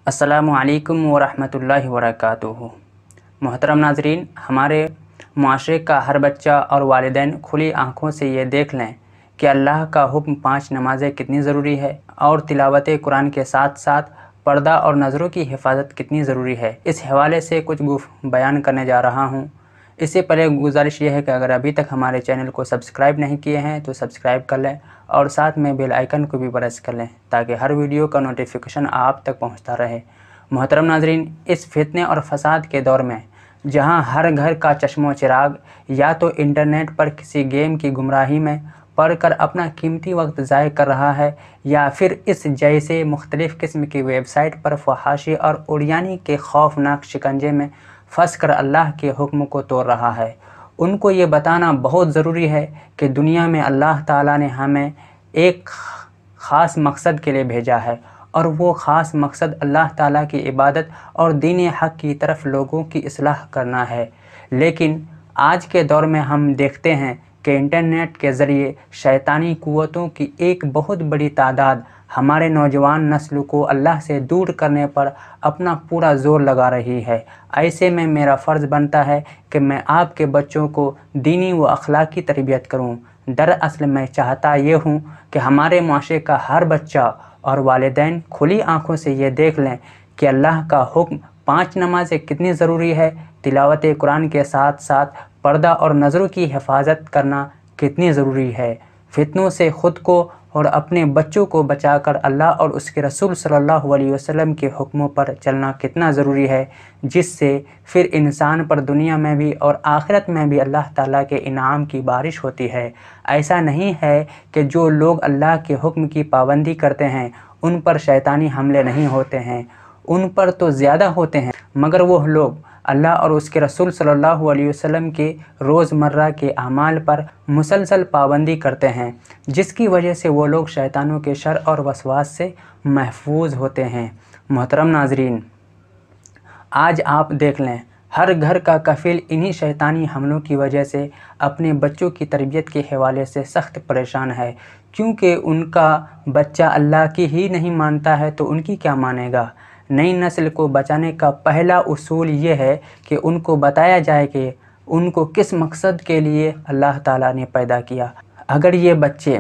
अस्सलामु अलैकुम वरहमतुल्लाहि वबरकातुहू। मोहतरम नाज़रीन, हमारे मुआशरे का हर बच्चा और वालिदैन खुली आँखों से ये देख लें कि अल्लाह का हुक्म 5 नमाज़ें कितनी ज़रूरी है और तिलावत कुरान के साथ साथ पर्दा और नज़रों की हिफाजत कितनी ज़रूरी है। इस हवाले से कुछ बयान करने जा रहा हूँ। इससे पहले गुजारिश ये है कि अगर अभी तक हमारे चैनल को सब्सक्राइब नहीं किए हैं तो सब्सक्राइब कर लें और साथ में बेल आइकन को भी प्रेस कर लें ताकि हर वीडियो का नोटिफिकेशन आप तक पहुंचता रहे। मोहतरम नाज़रीन, इस फितने और फसाद के दौर में जहां हर घर का चश्मो चिराग या तो इंटरनेट पर किसी गेम की गुमराही में पढ़कर अपना कीमती वक्त ज़ाय कर रहा है या फिर इस जैसे मुख्तलिफ़ किस्म की वेबसाइट पर फहाशी और उड़ियानी के खौफनाक शिकंजे में फंस कर अल्लाह के हुक्म को तोड़ रहा है, उनको ये बताना बहुत ज़रूरी है कि दुनिया में अल्लाह ताला ने हमें एक ख़ास मकसद के लिए भेजा है और वो ख़ास मकसद अल्लाह ताला की इबादत और दीन हक़ की तरफ लोगों की इस्लाह करना है। लेकिन आज के दौर में हम देखते हैं कि इंटरनेट के ज़रिए शैतानी क़ुव्वतों की एक बहुत बड़ी तादाद हमारे नौजवान नस्ल को अल्लाह से दूर करने पर अपना पूरा ज़ोर लगा रही है। ऐसे में मेरा फ़र्ज़ बनता है कि मैं आपके बच्चों को दीनी व अखलाकी तरबियत करूं। दरअसल मैं चाहता ये हूं कि हमारे मुआशरे का हर बच्चा और वालिदैन खुली आँखों से ये देख लें कि अल्लाह का हुक्म 5 नमाज़ें कितनी ज़रूरी है, तिलावत कुरान के साथ साथ पर्दा और नज़रों की हिफाजत करना कितनी ज़रूरी है। फितनों से ख़ुद को और अपने बच्चों को बचाकर अल्लाह और उसके रसूल सल्लल्लाहु अलैहि वसल्लम के हुक्मों पर चलना कितना ज़रूरी है, जिससे फिर इंसान पर दुनिया में भी और आखिरत में भी अल्लाह ताला के इनाम की बारिश होती है। ऐसा नहीं है कि जो लोग अल्लाह के हुक्म की पाबंदी करते हैं उन पर शैतानी हमले नहीं होते हैं, उन पर तो ज़्यादा होते हैं, मगर वो लोग अल्लाह और उसके रसूल सल्लल्लाहु अलैहि वसल्लम के रोज़मर्रा के अमाल पर मुसलसल पाबंदी करते हैं, जिसकी वजह से वो लोग शैतानों के शर और वसवास से महफूज होते हैं। मोहतरम नाज़रीन, आज आप देख लें हर घर का कफ़ील इन्हीं शैतानी हमलों की वजह से अपने बच्चों की तरबियत के हवाले से सख्त परेशान है, क्योंकि उनका बच्चा अल्लाह की ही नहीं मानता है तो उनकी क्या मानेगा। नई नस्ल को बचाने का पहला उसूल ये है कि उनको बताया जाए कि उनको किस मकसद के लिए अल्लाह ताला ने पैदा किया। अगर ये बच्चे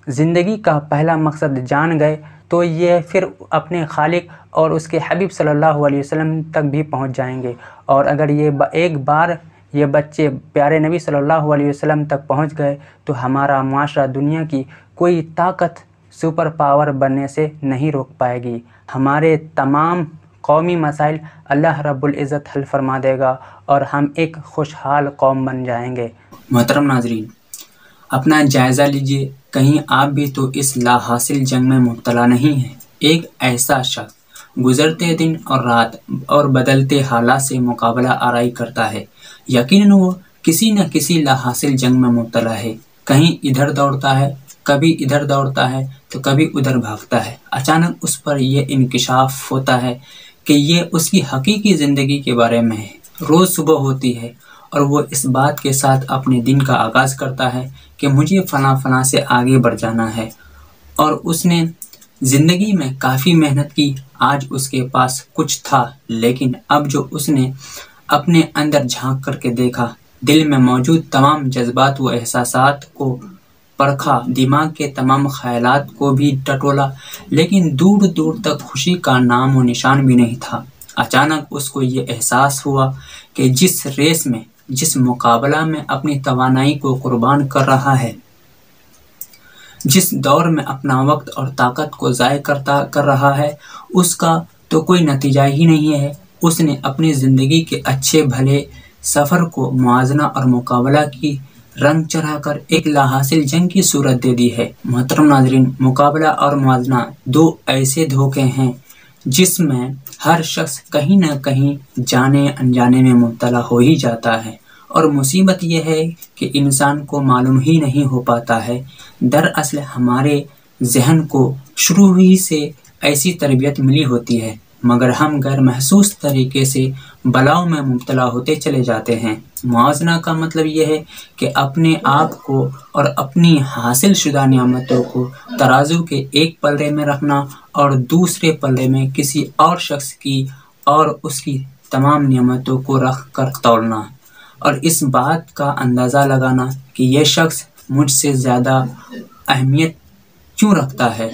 ज़िंदगी का पहला मकसद जान गए तो ये फिर अपने खालिक और उसके हबीब सल्लल्लाहु अलैहि वसल्लम तक भी पहुंच जाएंगे। और अगर ये एक बार ये बच्चे प्यारे नबी सल्लल्लाहु अलैहि वसल्लम तक पहुंच गए तो हमारा मुआशरा दुनिया की कोई ताकत सुपर पावर बनने से नहीं रोक पाएगी। हमारे तमाम कौमी मसाइल अल्लाह रब्बुल इज़्ज़त हल फरमा देगा और हम एक खुशहाल कौम बन जाएंगे। मोहतरम नाज़रीन, अपना जायज़ा लीजिए, कहीं आप भी तो इस लाहासिल जंग में मुब्तला नहीं हैं। एक ऐसा शख्स गुज़रते दिन और रात और बदलते हालात से मुकाबला आराई करता है। यकीनन वो किसी न किसी लाहासिल जंग में मुब्तला है। कहीं इधर दौड़ता है, कभी इधर दौड़ता है तो कभी उधर भागता है। अचानक उस पर यह इंकिशाफ होता है कि ये उसकी हकीकी ज़िंदगी के बारे में है। रोज़ सुबह होती है और वो इस बात के साथ अपने दिन का आगाज़ करता है कि मुझे फ़लाँ से आगे बढ़ जाना है और उसने ज़िंदगी में काफ़ी मेहनत की। आज उसके पास कुछ था, लेकिन अब जो उसने अपने अंदर झांक करके देखा, दिल में मौजूद तमाम जज्बात व एहसासात को परखा, दिमाग के तमाम ख्यालात को भी टटोला, लेकिन दूर दूर तक खुशी का नाम व निशान भी नहीं था। अचानक उसको ये एहसास हुआ कि जिस रेस में, जिस मुकाबला में अपनी तवानाई को कुर्बान कर रहा है, जिस दौर में अपना वक्त और ताकत को ज़ाय कर रहा है, उसका तो कोई नतीजा ही नहीं है। उसने अपनी ज़िंदगी के अच्छे भले सफ़र को मुआजना और मुकाबला की रंग चढ़ाकर एक लाहासिल जंग की सूरत दे दी है। मोहतरम नाज़रीन, मुकाबला और मुआजना 2 ऐसे धोखे हैं जिसमें हर शख्स कहीं न कहीं जाने अनजाने में मुब्तला हो ही जाता है। और मुसीबत यह है कि इंसान को मालूम ही नहीं हो पाता है। दरअसल हमारे जहन को शुरू ही से ऐसी तरबियत मिली होती है مگر ہم غیر محسوس طریقے سے بلاؤں میں مبتلا ہوتے چلے جاتے ہیں۔ موازنہ کا مطلب یہ ہے کہ اپنے آپ کو اور اپنی حاصل شدہ نعمتوں کو ترازو کے ایک پلڑے میں رکھنا اور دوسرے پلڑے میں کسی اور شخص کی اور اس کی تمام نعمتوں کو رکھ کر تولنا، اور اس بات کا اندازہ لگانا کہ یہ شخص مجھ سے زیادہ اہمیت کیوں رکھتا ہے،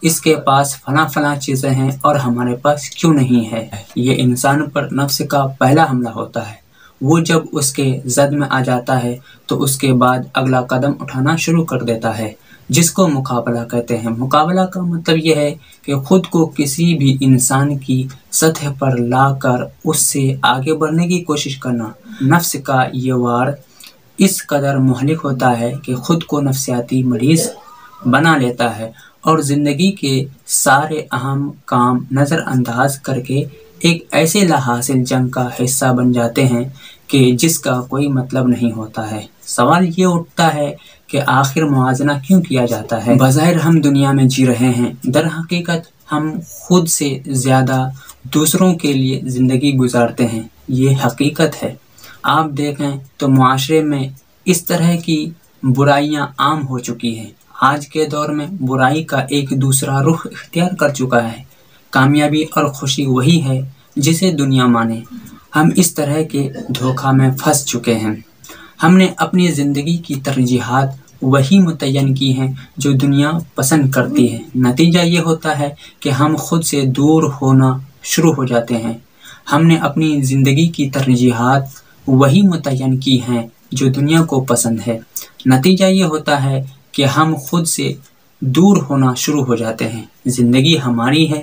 اس کے پاس فلاں چیزیں ہیں اور ہمارے پاس کیوں نہیں ہے۔ یہ انسان پر نفس کا پہلا حملہ ہوتا ہے۔ وہ جب اس کے زد میں آ جاتا ہے تو اس کے بعد اگلا قدم اٹھانا شروع کر دیتا ہے، جس کو مقابلہ کہتے ہیں۔ مقابلہ کا مطلب یہ ہے کہ خود کو کسی بھی انسان کی سطح پر لا کر اس سے آگے بڑھنے کی کوشش کرنا۔ نفس کا یہ وار اس قدر مہلک ہوتا ہے کہ خود کو نفسیاتی مریض بنا لیتا ہے اور زندگی کے سارے اہم کام نظر انداز کر کے ایک ایسے لا حاصل جنگ کا حصہ بن جاتے ہیں کہ جس کا کوئی مطلب نہیں ہوتا ہے۔ سوال یہ اٹھتا ہے کہ آخر موازنہ کیوں کیا جاتا ہے؟ بظاہر ہم دنیا میں جی رہے ہیں، در حقیقت ہم خود سے زیادہ دوسروں کے لیے زندگی گزارتے ہیں، یہ حقیقت ہے۔ آپ دیکھیں تو معاشرے میں اس طرح کی برائیاں عام ہو چکی ہیں۔ آج کے دور میں برائی کا ایک دوسرا رخ اختیار کر چکا ہے۔ کامیابی اور خوشی وہی ہے جسے دنیا مانے۔ ہم اس طرح کے دھوکہ میں پھنس چکے ہیں۔ ہم نے اپنی زندگی کی ترجیحات وہی متعین کی ہیں جو دنیا پسند کرتی ہے۔ نتیجہ یہ ہوتا ہے کہ ہم خود سے دور ہونا شروع ہو جاتے ہیں۔ ہم نے اپنی زندگی کی ترجیحات وہی متعین کی ہیں جو دنیا کو پسند ہے۔ نتیجہ یہ ہوتا ہے کہ ہم خود سے دور ہونا شروع ہو جاتے ہیں۔ زندگی ہماری ہے،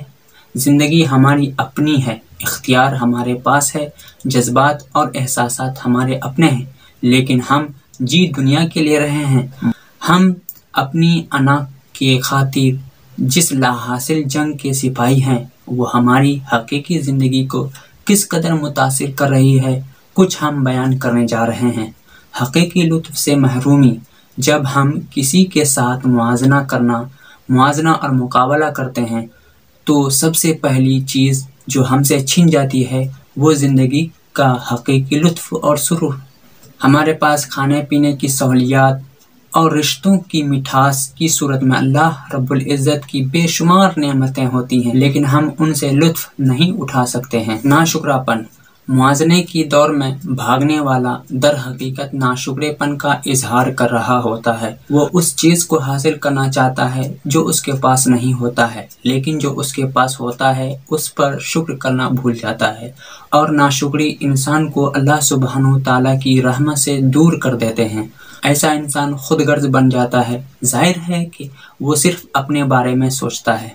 زندگی ہماری اپنی ہے، اختیار ہمارے پاس ہے، جذبات اور احساسات ہمارے اپنے ہیں، لیکن ہم جی دنیا کے لیے رہے ہیں۔ ہم اپنی انا کی خاطر جس لا حاصل جنگ کے سپاہی ہیں، وہ ہماری حقیقی زندگی کو کس قدر متاثر کر رہی ہے، کچھ ہم بیان کرنے جا رہے ہیں۔ حقیقی لطف سے محرومی۔ جب ہم کسی کے ساتھ موازنہ اور مقابلہ کرتے ہیں تو سب سے پہلی چیز جو ہم سے چھن جاتی ہے وہ زندگی کا حقیقی لطف اور سرور۔ ہمارے پاس کھانے پینے کی سہولیات اور رشتوں کی مٹھاس کی صورت میں اللہ رب العزت کی بے شمار نعمتیں ہوتی ہیں، لیکن ہم ان سے لطف نہیں اٹھا سکتے ہیں۔ ناشکرا پن۔ موازنے کی دوڑ میں بھاگنے والا در حقیقت ناشکرے پن کا اظہار کر رہا ہوتا ہے۔ وہ اس چیز کو حاصل کرنا چاہتا ہے جو اس کے پاس نہیں ہوتا ہے، لیکن جو اس کے پاس ہوتا ہے اس پر شکر کرنا بھول جاتا ہے، اور ناشکری انسان کو اللہ سبحانہ وتعالیٰ کی رحمت سے دور کر دیتے ہیں۔ ایسا انسان خود غرض بن جاتا ہے۔ ظاہر ہے کہ وہ صرف اپنے بارے میں سوچتا ہے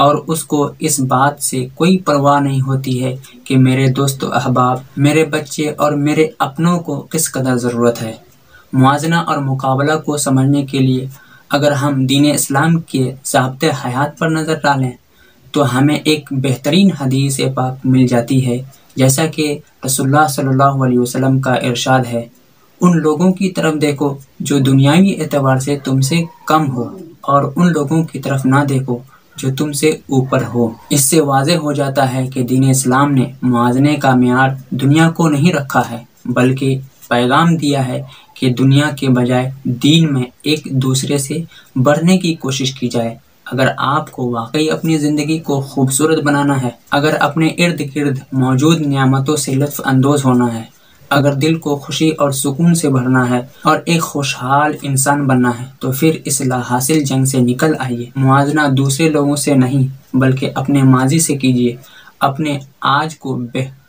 اور اس کو اس بات سے کوئی پرواہ نہیں ہوتی ہے کہ میرے دوست و احباب، میرے بچے اور میرے اپنوں کو کس قدر ضرورت ہے۔ موازنہ اور مقابلہ کو سمجھنے کے لیے اگر ہم دین اسلام کے ضابطۂ حیات پر نظر ڈالیں تو ہمیں ایک بہترین حدیث پاک مل جاتی ہے، جیسا کہ رسول اللہ صلی اللہ علیہ وسلم کا ارشاد ہے، ان لوگوں کی طرف دیکھو جو دنیاوی اعتبار سے تم سے کم ہو، اور ان لوگوں کی طرف نہ دیکھو جو تم سے اوپر ہو۔ اس سے واضح ہو جاتا ہے کہ دین اسلام نے موازنے کا معیار دنیا کو نہیں رکھا ہے، بلکہ پیغام دیا ہے کہ دنیا کے بجائے دین میں ایک دوسرے سے بڑھنے کی کوشش کی جائے۔ اگر آپ کو واقعی اپنی زندگی کو خوبصورت بنانا ہے، اگر اپنے ارد گرد موجود نعمتوں سے لطف اندوز ہونا ہے، اگر دل کو خوشی اور سکون سے بھرنا ہے اور ایک خوشحال انسان بننا ہے، تو پھر اس لا حاصل جنگ سے نکل آئیے۔ موازنہ دوسرے لوگوں سے نہیں بلکہ اپنے ماضی سے کیجیے۔ اپنے آج کو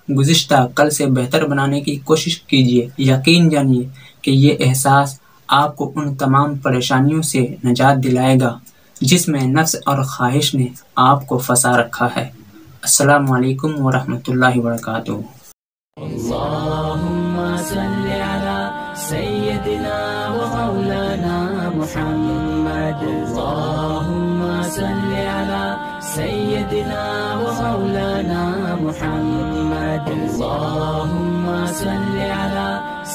گزشتہ کل سے بہتر بنانے کی کوشش کیجیے۔ یقین جانیے کہ یہ احساس آپ کو ان تمام پریشانیوں سے نجات دلائے گا جس میں نفس اور خواہش نے آپ کو پھنسا رکھا ہے۔ السلام علیکم ورحمۃ اللہ وبرکاتہ۔ اللهم صل على سيدنا ومولانا محمد، اللهم صل على سيدنا ومولانا محمد، اللهم صل على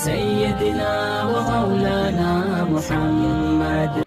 سيدنا ومولانا محمد۔